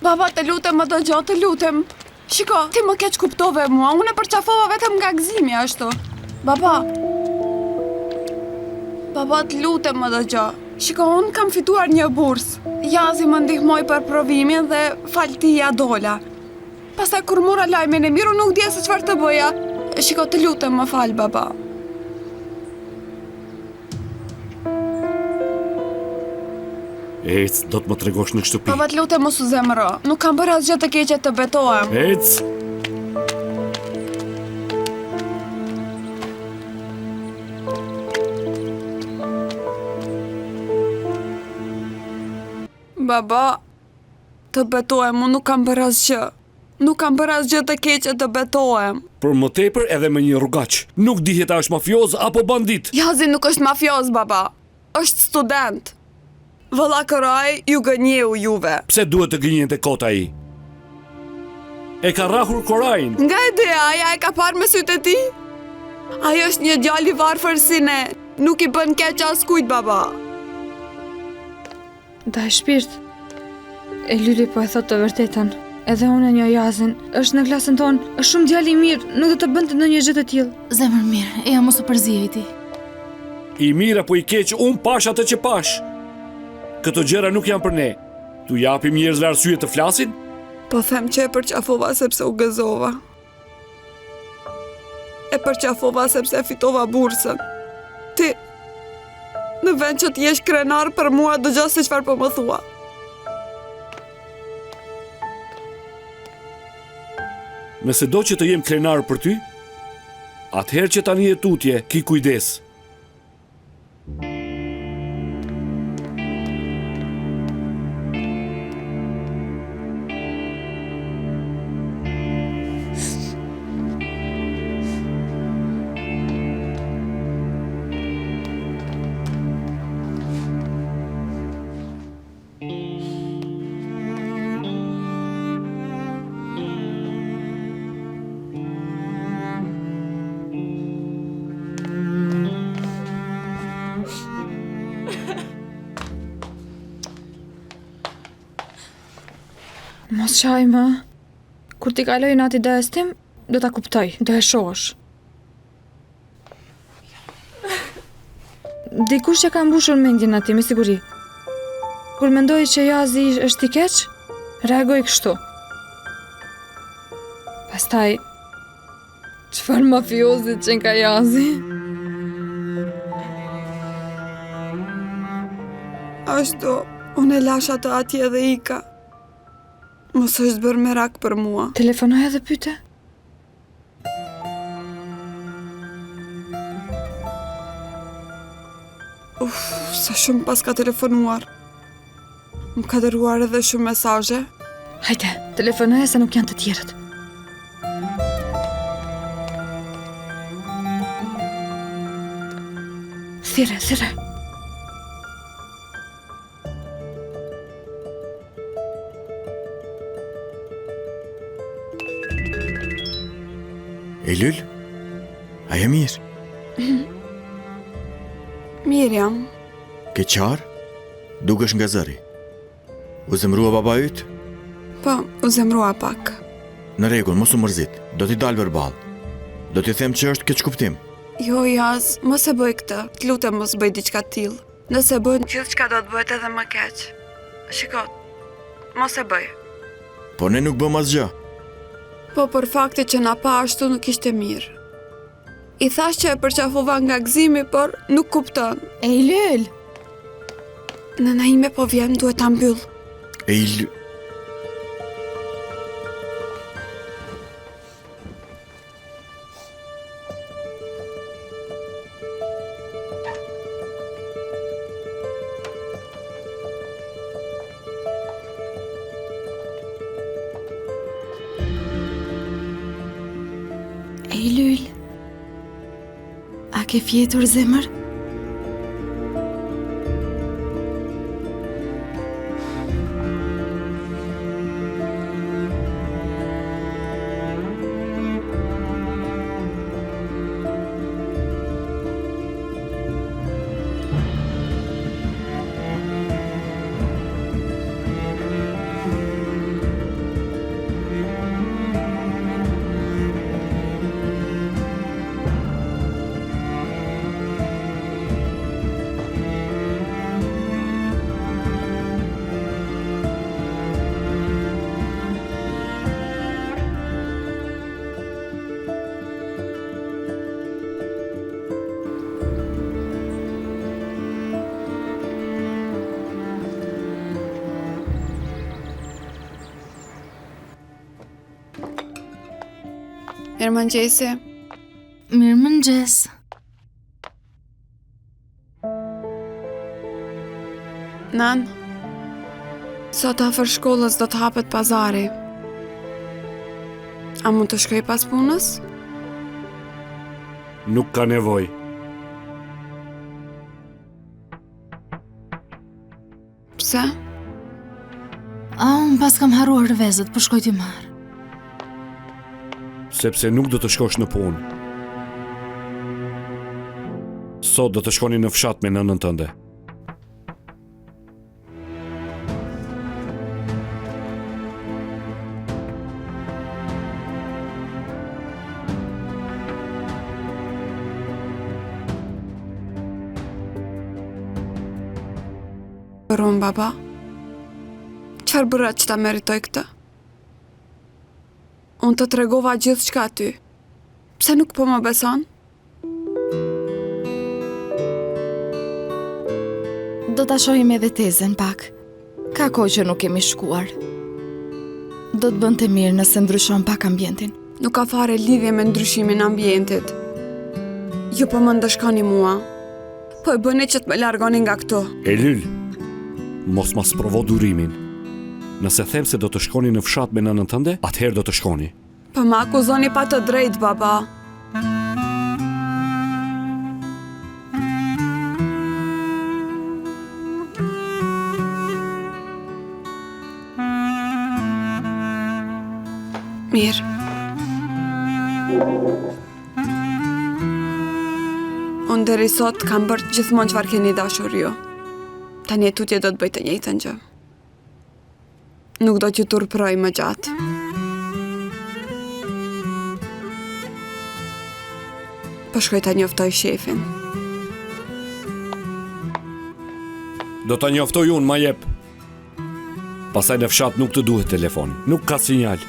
Baba, të lutem më dëgjo, të lutem. Shiko, ti më keq kuptove mua, unë e përqafova vetëm nga gëzimi ashtu. Baba, të lutem më dëgjo. Shiko, unë kam fituar një bursë. Jazi më ndihmoj për provimin dhe faltia dola. Pastaj kur mora lajmin e mirë, nuk dje se çfarë të bëja. Shiko, të lutem më fal, baba. Ec, do të më tregosh në shtëpi. Baba, të lutem mos u zemëro. Nuk kam bërë asgjë të keqe, të betohem. Ec! Baba, të betohem, unë nuk kam bërë asgjë. Nuk kam bërë asgjë të keqe, të betohem. Për më tepër edhe me një rrugaq. Nuk dihet a është mafioz apo bandit. Jazi nuk është mafioz, baba. Është student. Vëlla Koraj ju gënjeu juve. Pse duhet të gënjen të kota i? E ka rrahur Korajin. Nga ideja, aja e ka parë me sytë e ti? Ajo është një djalë i varfër si ne. Nuk i bën keq askujt, baba. Daj shpirt. E Lyli po e thot të vërtetën. Edhe unë e një Jazin. Është në klasën tonë, është shumë djalë i mirë, nuk do të bënte ndonjë gjë të tillë. Zemër mirë, e mos u përziej ti. I mirë apo i keq, unë pash atë që pash. Këto gjëra nuk janë për ne. Tu japim njerëzve arsye të flasin? Po them që e përqafova sepse u gëzova. E përqafova sepse fitova bursën. Ti, në vend që t'jesh krenar për mua, dëgjo se çfarë po më thua. Nëse do që të jem krenar për ty, atëherë që tani e tutje, ki kujdes. Mos qaj më. Kur t'i kaloj nati dës tim, do t'a kuptoj, do e shohësh. Dikush që ka mbushur mendjen ati, me siguri. Kur mendoj që Jazi është i keq, reagoj kështu. Pastaj, çfarë mafiozit që nga Jazi? Ashtu, unë e lasha të atje dhe ika. Mos është bërë merak për mua. Telefonoj edhe pyte? Sa shumë pas ka telefonuar. Më ka dërguar edhe shumë mesazhe. Hajde, telefonoj se nuk janë të tjerët. Thire. Eylül, a je mirë? Mirë jam. Ke qarë? Dukesh nga zëri. U zemrua baba yt? Po, u zemrua pak. Në rregull, mos u mërzit. Do t'i dal verbal. Do t'i them që është keq kuptim. Jo, Jaz, mos e bëj këtë. Të lutem mos bëj diçka të tillë. Nëse bën, gjithçka do të bëhet edhe më keq. Shiko, mos e bëj. Po ne nuk bëm asgjë. Po për fakti që na pa ashtu nuk ishte mirë. I thash që e përqafova nga gëzimi, por nuk kupton. Eylül! Nëna ime po vjen, duhet ta mbyll. Eylül... Eylül, a ke fjetur zemër? Mirëmëngjesi. Mirëmëngjes. Nan, sot afër shkollës do të hapet pazari. A mund të shkoj pas punës? Nuk ka nevoj. Pse? Unë pas kam haruar rëvezët, po shkoj t'i marr. Sepse nuk do të shkosh në punë. Sot do të shkoni në fshat me nënën tënde. Për unë, baba, qërë bëra që ta meritoj këtë? Unë të tregova gjithë qka ty. Pse nuk po më beson? Do t'a shohim edhe tezën pak. Ka kohë që nuk kemi shkuar. Do të bënte mirë nëse ndryshon pak ambientin. Nuk ka fare lidhje me ndryshimin ambientit. Ju po më ndëshkoni mua. Po e bëni që të me largoni nga këtu. Elyl, mos ma sprovo durimin. Nëse them se do të shkoni në fshat me nënën tënde, atëherë do të shkoni. Po më akuzoni pa të drejtë, baba. Mirë. Unë deri sot kam bërë gjithmonë çfarë keni dashur ju. Tani e tutje do të bëj të njëjtën gjë. Nuk do t'ju turproj më gjatë. Po shkoj ta njoftoj shefin. Do ta njoftoj unë, ma jep. Pasaj në fshat nuk të duhet telefoni. Nuk ka sinjal.